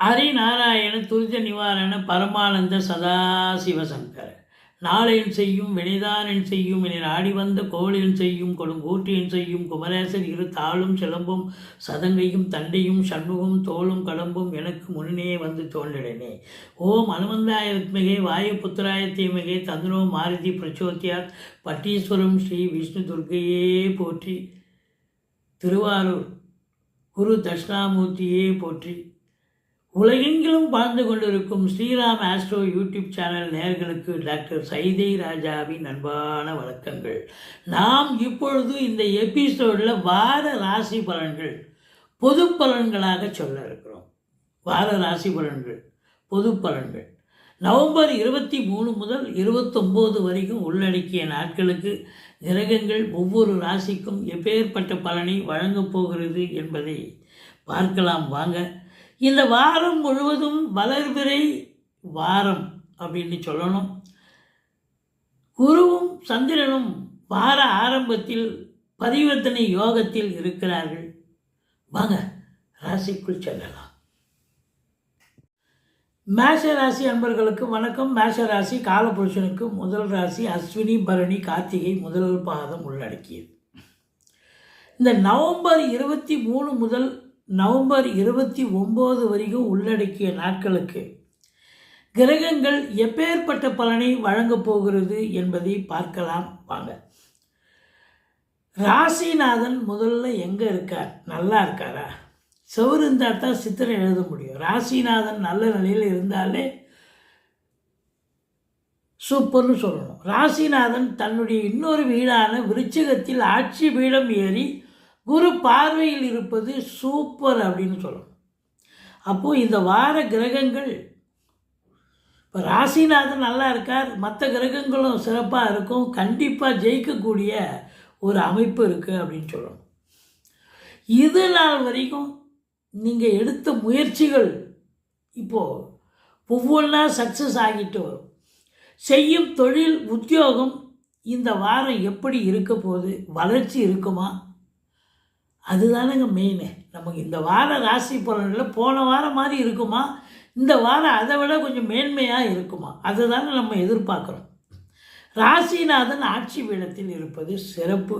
ஹரிநாராயண துரித நிவாரண பரமானந்த சதாசிவசங்கர நாளென் செய்யும் வினைதானென் செய்யும் என நாடி வந்த கோளென் செய்யும் கொடுங்கூற்றியன் செய்யும் குமரேசர் இரு தாளும் சிலம்பும் சதங்கையும் தண்டையும் சண்முகம் தோளும் கடம்பும் எனக்கு முன்னே வந்து தோன்றிடனே. ஓம் அனுமந்தாய வித்மகே வாயுபுத்திராய தீமகே தந்தனோ மாருதி பிரச்சோத்தியாத் பட்டீஸ்வரம் ஸ்ரீ விஷ்ணு துர்க்கையே போற்றி. திருவாரூர் குரு தட்சிணாமூர்த்தியே போற்றி. உலகெங்கிலும் வாழ்ந்து கொண்டிருக்கும் ஸ்ரீராம் ஆஸ்ட்ரோ யூடியூப் சேனல் நேயர்களுக்கு டாக்டர் சைதை ராஜாவின் அன்பான வணக்கங்கள். நாம் இப்பொழுது இந்த எபிசோடில் வார ராசி பலன்கள் பொது பலன்களாக சொல்ல இருக்கிறோம். வார ராசி பலன்கள் பொது பலன்கள் நவம்பர் 23 முதல் 29 வரைக்கும் உள்ளடக்கிய நாட்களுக்கு கிரகங்கள் ஒவ்வொரு ராசிக்கும் எப்பேற்பட்ட பலனை வழங்கப் போகிறது என்பதை பார்க்கலாம் வாங்க. இந்த வாரம் முழுவதும் வளர்பிறை வாரம் அப்படின்னு சொல்லணும். குருவும் சந்திரனும் வார ஆரம்பத்தில் பரிவர்த்தனை யோகத்தில் இருக்கிறார்கள். வாங்க ராசிக்குள் செல்லலாம். மேஷ ராசி அன்பர்களுக்கு வணக்கம். மேஷ ராசி காலபுருஷனுக்கு முதல் ராசி. அஸ்வினி பரணி கார்த்திகை முதல் பாதம் உள்ளடக்கியது. இந்த நவம்பர் 23 முதல் நவம்பர் 29 வரைக்கும் உள்ளடக்கிய நாட்களுக்கு கிரகங்கள் எப்பேற்பட்ட பலனை வழங்கப் போகிறது என்பதை பார்க்கலாம் வாங்க. ராசிநாதன் முதல்ல எங்கே இருக்கார்? நல்லா இருக்காரா? செவ்வறு இருந்தால் தான் சித்திரை எழுத முடியும். ராசிநாதன் நல்ல நிலையில் இருந்தாலே சூப்பர்னு சொல்லணும். ராசிநாதன் தன்னுடைய இன்னொரு வீடான விருச்சிகத்தில் ஆட்சி பீடம் ஏறி குரு பார்வையில் இருப்பது சூப்பர் அப்படின்னு சொல்லணும். அப்போது இந்த வார கிரகங்கள் இப்போ ராசிநாதன் நல்லா இருக்கார், மற்ற கிரகங்களும் சிறப்பாக இருக்கும், கண்டிப்பாக ஜெயிக்கக்கூடிய ஒரு அமைப்பு இருக்குது அப்படின்னு சொல்லணும். இது நாள் வரைக்கும் நீங்கள் எடுத்த முயற்சிகள் இப்போது ஒவ்வொன்றா சக்ஸஸ் ஆகிட்டு வரும். செய்யும் தொழில் உத்தியோகம் இந்த வாரம் எப்படி இருக்க போகுது? வளர்ச்சி இருக்குமா? அதுதானங்க மெயினு. நமக்கு இந்த வார ராசி பலன்களில் போன வாரம் மாதிரி இருக்குமா? இந்த வாரம் அதை விட கொஞ்சம் மேன்மையாக இருக்குமா? அதுதானே நம்ம எதிர்பார்க்குறோம். ராசிநாதன் ஆட்சி பீடத்தில் இருப்பது சிறப்பு.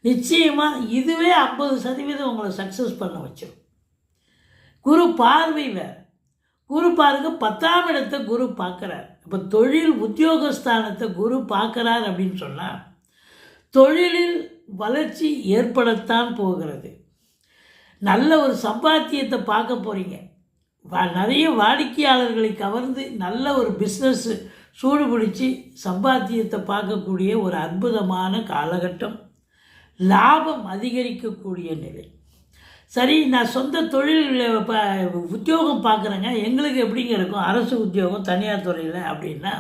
நிச்சயமாக இதுவே 50% உங்களை சக்ஸஸ் பண்ண வச்சிடும். குரு பார்வை வேறு. குரு பாருங்க 10ஆம் இடத்தை குரு பார்க்குறார். இப்போ தொழில் உத்தியோகஸ்தானத்தை குரு பார்க்குறார் அப்படின்னு சொன்னால் தொழிலில் வளர்ச்சி ஏற்படத்தான் போகிறது. நல்ல ஒரு சம்பாத்தியத்தை பார்க்க போகிறீங்க. நிறைய வாடிக்கையாளர்களை கவர்ந்து நல்ல ஒரு பிஸ்னஸ் சூடு பிடிச்சி சம்பாத்தியத்தை பார்க்கக்கூடிய ஒரு அற்புதமான காலகட்டம். லாபம் அதிகரிக்கக்கூடிய நிலை. சரி, நான் சொந்த தொழில் உத்தியோகம் பார்க்குறேங்க, எங்களுக்கு எப்படிங்க இருக்கும் அரசு உத்தியோகம் தனியார் துறையில் அப்படின்னா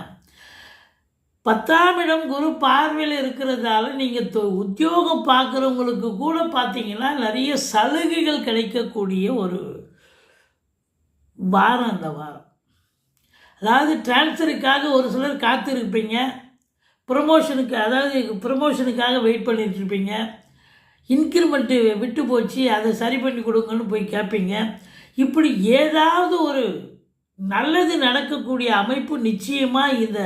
10ஆம் இடம் குரு பார்வையில் இருக்கிறதால நீங்கள் உத்தியோகம் பார்க்குறவங்களுக்கு கூட பார்த்தீங்கன்னா நிறைய சலுகைகள் கிடைக்கக்கூடிய ஒரு வாரம் இந்த வாரம். அதாவது டிரான்ஸ்ஃபருக்காக ஒரு சிலர் காத்திருப்பீங்க, ப்ரமோஷனுக்காக வெயிட் பண்ணிட்டுருப்பீங்க, இன்க்ரிமெண்ட்டு விட்டு போச்சு அதை சரி பண்ணி கொடுங்கன்னு போய் கேட்பீங்க. இப்படி ஏதாவது ஒரு நல்லது நடக்கக்கூடிய அமைப்பு நிச்சயமாக இந்த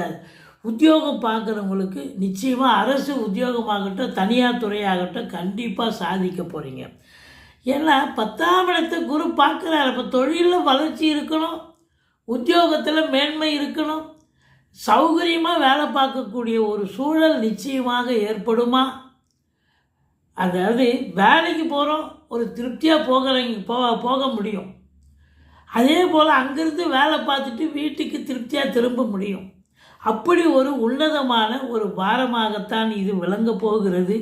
உத்தியோகம் பார்க்குறவங்களுக்கு நிச்சயமாக அரசு உத்தியோகமாகட்டும் தனியார் துறையாகட்டும் கண்டிப்பாக சாதிக்க போகிறீங்க. ஏன்னா 10ஆம் இடத்தை குரு பார்க்குறாரு. அப்போ தொழிலில் வளர்ச்சி இருக்கணும், உத்தியோகத்தில் மேன்மை இருக்கணும், சௌகரியமாக வேலை பார்க்கக்கூடிய ஒரு சூழல் நிச்சயமாக ஏற்படுமா? அதாவது வேலைக்கு போகிறோம், ஒரு திருப்தியாக போக முடியும். அதே போல் அங்கேருந்து வேலை பார்த்துட்டு வீட்டுக்கு திருப்தியாக திரும்ப முடியும். அப்படி ஒரு உன்னதமான ஒரு வாரமாகத்தான் இது விளங்க போகிறது.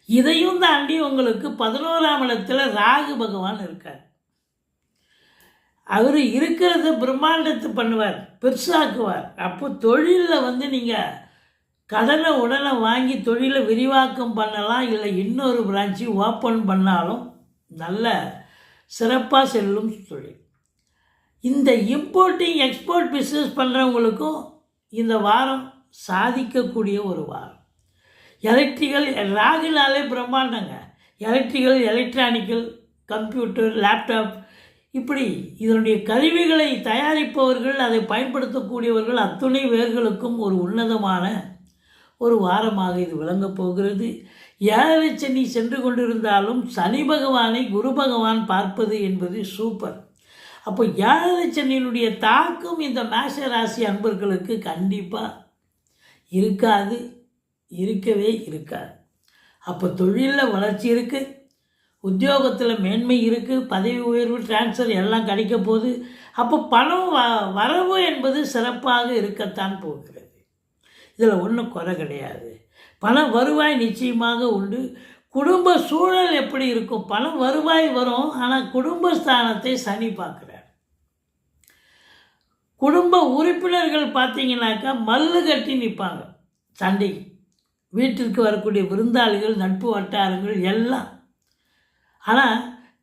இதையும் தாண்டி உங்களுக்கு 11ஆம் இடத்துல ராகு பகவான் இருக்கார். அவர் இருக்கிறத பிரம்மாண்டத்தை பண்ணுவார், பெருசாக்குவார். அப்போ தொழிலில் நீங்கள் கடனை உடனே வாங்கி தொழிலை விரிவாக்கம் பண்ணலாம், இல்லை இன்னொரு பிரான்ச்சு ஓப்பன் பண்ணாலும் நல்ல சிறப்பாக செல்லும் தொழில். இந்த இம்போர்ட்டிங் எக்ஸ்போர்ட் பிஸ்னஸ் பண்ணுறவங்களுக்கும் இந்த வாரம் சாதிக்கக்கூடிய ஒரு வாரம். எலக்ட்ரிக்கல் ராகுனாலே பிரம்மாண்டங்க. எலக்ட்ரிக்கல், எலக்ட்ரானிக்கல், கம்ப்யூட்டர், லேப்டாப் இப்படி இதனுடைய கருவிகளை தயாரிப்பவர்கள், அதை பயன்படுத்தக்கூடியவர்கள் அத்துணை பேர்களுக்கும் ஒரு உன்னதமான ஒரு வாரமாக இது விளங்கப் போகிறது. 7 சனி சென்று கொண்டிருந்தாலும் சனி பகவானை குரு பகவான் பார்ப்பது என்பது சூப்பர். அப்போ 7 சனியினுடைய தாக்கம் இந்த மேஷ ராசி அன்பர்களுக்கு கண்டிப்பாக இருக்காது, இருக்கவே இருக்காது. அப்போ தொழிலில் வளர்ச்சி இருக்குது, உத்தியோகத்தில் மேன்மை இருக்குது, பதவி உயர்வு, டிரான்ஸ்ஃபர் எல்லாம் கிடைக்க போகுது. அப்போ பணம் வரவு என்பது சிறப்பாக இருக்கத்தான் போகிறது. இதில் ஒன்றும் குறை கிடையாது. பண வருவாய் நிச்சயமாக உண்டு. குடும்ப சூழல் எப்படி இருக்கும்? பணம் வருவாய் வரும், ஆனால் குடும்பஸ்தானத்தை சனி பார்க்குறார். குடும்ப உறுப்பினர்கள் பார்த்தீங்கன்னாக்கா மல்லு கட்டி நிற்பாங்க சண்டை. வீட்டிற்கு வரக்கூடிய விருந்தாளிகள், நட்பு வட்டாரங்கள் எல்லாம். ஆனால்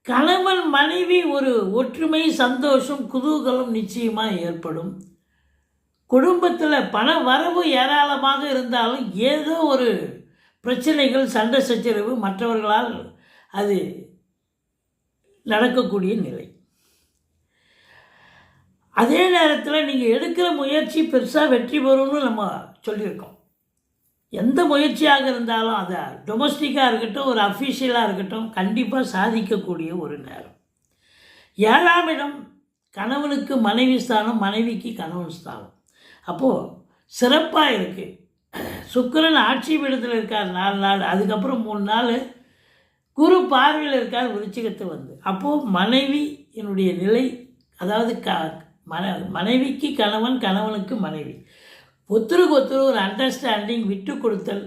கணவன் மனைவி ஒரு ஒற்றுமை, சந்தோஷம், குதூகலம் நிச்சயமாக ஏற்படும். குடும்பத்தில் பண வரவு ஏராளமாக இருந்தாலும் ஏதோ ஒரு பிரச்சனைகள், சண்டை சச்சரவு மற்றவர்களால் அது நடக்கக்கூடிய நிலை. அதே நேரத்தில் நீங்கள் எடுக்கிற முயற்சி பெருசாக வெற்றி பெறும்னு நம்ம சொல்லியிருக்கோம். எந்த முயற்சியாக இருந்தாலும் அது டொமஸ்டிக்காக இருக்கட்டும், ஒரு அஃபீஷியலாக இருக்கட்டும், கண்டிப்பாக சாதிக்கக்கூடிய ஒரு நேரம். 7ஆம் இடம் கணவனுக்கு மனைவி ஸ்தானம், மனைவிக்கு கணவன் ஸ்தானம். அப்போது சிறப்பாக இருக்குது. சுக்கிரன் ஆட்சி பீடத்தில் இருக்கார் 4 நாள், அதுக்கப்புறம் 3 நாள் குரு பார்வையில் இருக்கார் விருச்சிகத்தை வந்து. அப்போது மனைவி என்னுடைய நிலை, அதாவது மனைவிக்கு கணவன், கணவனுக்கு மனைவி, ஒருத்தருக்கு ஒருத்தர் ஒரு அண்டர்ஸ்டாண்டிங், விட்டு கொடுத்தல்,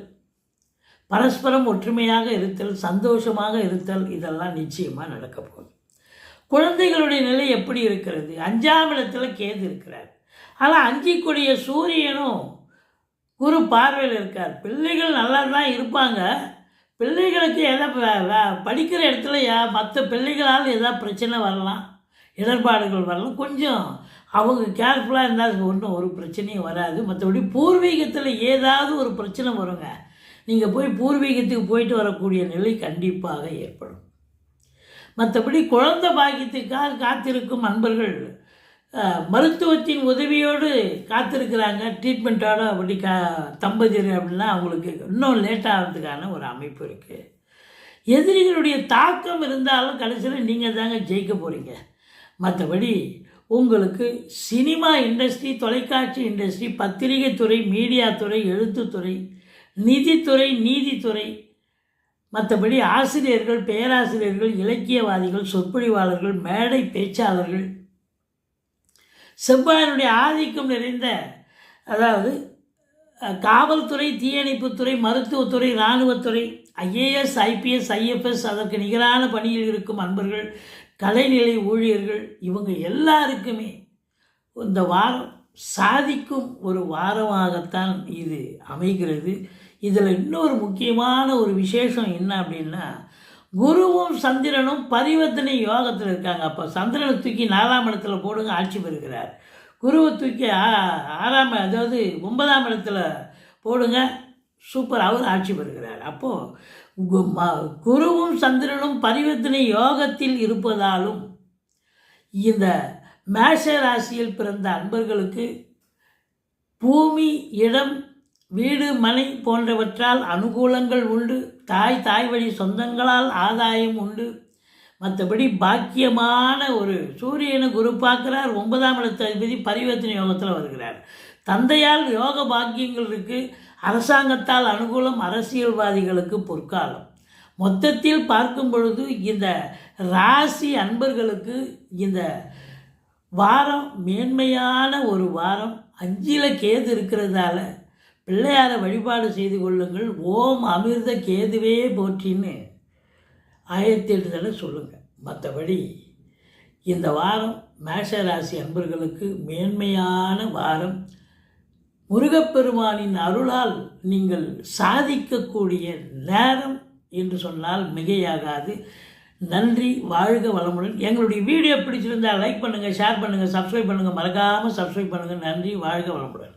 பரஸ்பரம் ஒற்றுமையாக இருத்தல், சந்தோஷமாக இருத்தல், இதெல்லாம் நிச்சயமாக நடக்க போகுது. குழந்தைகளுடைய நிலை எப்படி இருக்கிறது? 5ஆம் இடத்துல கேது இருக்கிறார். ஆனால் 5 சூரியனும் குரு பார்வையில் இருக்கார். பிள்ளைகள் நல்லா தான் இருப்பாங்க. பிள்ளைகளுக்கு படிக்கிற இடத்துல மற்ற பிள்ளைகளால் ஏதாவது பிரச்சனை வரலாம், இடர்பாடுகள் வரலாம். கொஞ்சம் அவங்க கேர்ஃபுல்லாக இருந்தால் ஒன்றும் ஒரு பிரச்சனையும் வராது. மற்றபடி பூர்வீகத்தில் ஏதாவது ஒரு பிரச்சனை வருங்க. நீங்கள் போய் பூர்வீகத்துக்கு போயிட்டு வரக்கூடிய நிலை கண்டிப்பாக ஏற்படும். மற்றபடி குழந்தை பாக்கியத்துக்காக காத்திருக்கும் அன்பர்கள் மருத்துவத்தின் உதவியோடு காத்திருக்கிறாங்க, ட்ரீட்மெண்ட்டோடு அப்படி தம்பதியர் அப்படின்னா அவங்களுக்கு இன்னும் லேட் ஆகிறதுக்கான ஒரு அமைப்பு இருக்குது. எதிரிகளுடைய தாக்கம் இருந்தாலும் கடைசியில் நீங்கள் தாங்க ஜெயிக்க போகிறீங்க. மற்றபடி உங்களுக்கு சினிமா இண்டஸ்ட்ரி, தொலைக்காட்சி இண்டஸ்ட்ரி, பத்திரிகை துறை, மீடியா துறை, எழுத்துத்துறை, நிதித்துறை, நீதித்துறை, மற்றபடி ஆசிரியர்கள், பேராசிரியர்கள், இலக்கியவாதிகள், சொற்பொழிவாளர்கள், மேடை பேச்சாளர்கள், செவ்வாயினுடைய ஆதிக்கம் நிறைந்த, அதாவது காவல்துறை, தீயணைப்புத்துறை, மருத்துவத்துறை, இராணுவத்துறை, IAS, IPS, IFS, அதற்கு நிகரான பணியில் இருக்கும் அன்பர்கள், கலைநிலை ஊழியர்கள், இவங்க எல்லாருக்குமே இந்த வாரம் சாதிக்கும் ஒரு வாரமாகத்தான் இது அமைகிறது. இதில் இன்னொரு முக்கியமான ஒரு விசேஷம் என்ன அப்படின்னா, குருவும் சந்திரனும் பரிவர்த்தனை யோகத்தில் இருக்காங்க. அப்போ சந்திரனை தூக்கி 4ஆம் இடத்துல போடுங்க, ஆட்சி பெறுகிறார். குருவை தூக்கி 6ஆம், அதாவது 9ஆம் இடத்துல போடுங்க, சூப்பர், அவர் ஆட்சி பெறுகிறார். அப்போது குருவும் சந்திரனும் பரிவர்த்தனை யோகத்தில் இருப்பதாலும் இந்த மேஷ ராசியில் பிறந்த அன்பர்களுக்கு பூமி, இடம், வீடு, மனை போன்றவற்றால் அனுகூலங்கள் உண்டு. தாய் வழி சொந்தங்களால் ஆதாயம் உண்டு. மற்றபடி பாக்கியமான ஒரு சூரியனை குரு பார்க்குறார். 9ஆம் இடத்து அதிபதி பரிவர்த்தனை யோகத்தில் வருகிறார். தந்தையால் யோக பாக்கியங்கள் இருக்குது. அரசாங்கத்தால் அனுகூலம், அரசியல்வாதிகளுக்கு பொற்காலம். மொத்தத்தில் பார்க்கும் பொழுது இந்த ராசி அன்பர்களுக்கு இந்த வாரம் மேன்மையான ஒரு வாரம். 5ல் கேது இருக்கிறதால பிள்ளையாரை வழிபாடு செய்து கொள்ளுங்கள். ஓம் அமிர்த கேதுவே போற்றின்னு 1008 தடவை சொல்லுங்கள். மற்றபடி இந்த வாரம் மேஷ ராசி அன்பர்களுக்கு மேன்மையான வாரம். முருகப்பெருமானின் அருளால் நீங்கள் சாதிக்கக்கூடிய நேரம் என்று சொன்னால் மிகையாகாது. நன்றி, வாழ்க வளமுடன். எங்களுடைய வீடியோ பிடிச்சிருந்தால் லைக் பண்ணுங்கள், ஷேர் பண்ணுங்கள், சப்ஸ்கிரைப் பண்ணுங்கள், மறக்காமல் சப்ஸ்கிரைப் பண்ணுங்கள். நன்றி, வாழ்க வளமுடன்.